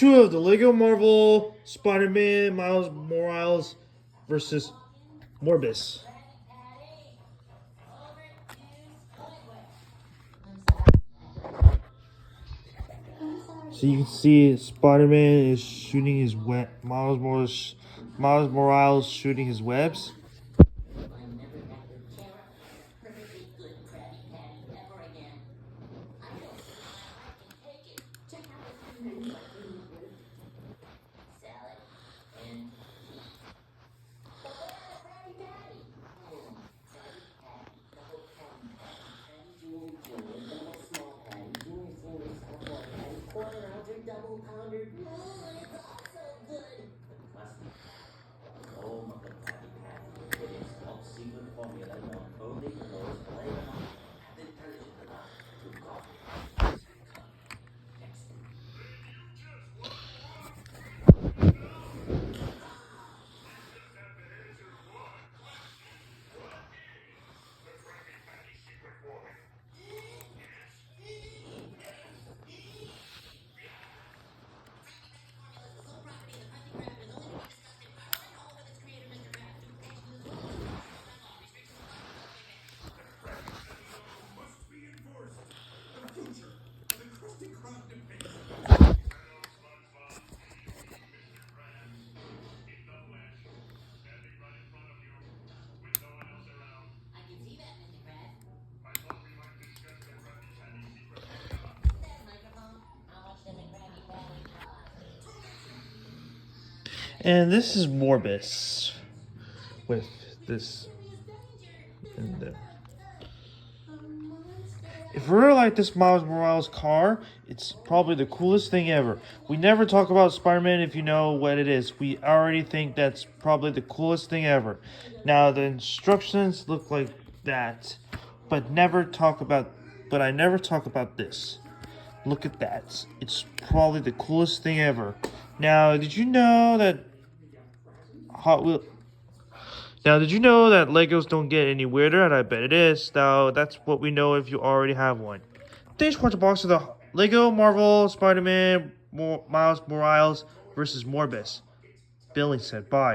Two of the Lego Marvel Spider-Man Miles Morales versus Morbius. So you can see Spider-Man is shooting his Miles Morales shooting his webs. And this is Morbius with this and the. If we really like this Miles Morales car, it's probably the coolest thing ever. We never talk about Spider-Man if you know what it is. We already think that's probably the coolest thing ever. Now the instructions look like that, but I never talk about this. Look at that. It's probably the coolest thing ever. Now, did you know that did you know that Legos don't get any weirder? And I bet it is. Now, that's what we know if you already have one. Thanks for watching a box of the Lego Marvel Spider-Man Miles Morales versus Morbius. Billy said bye.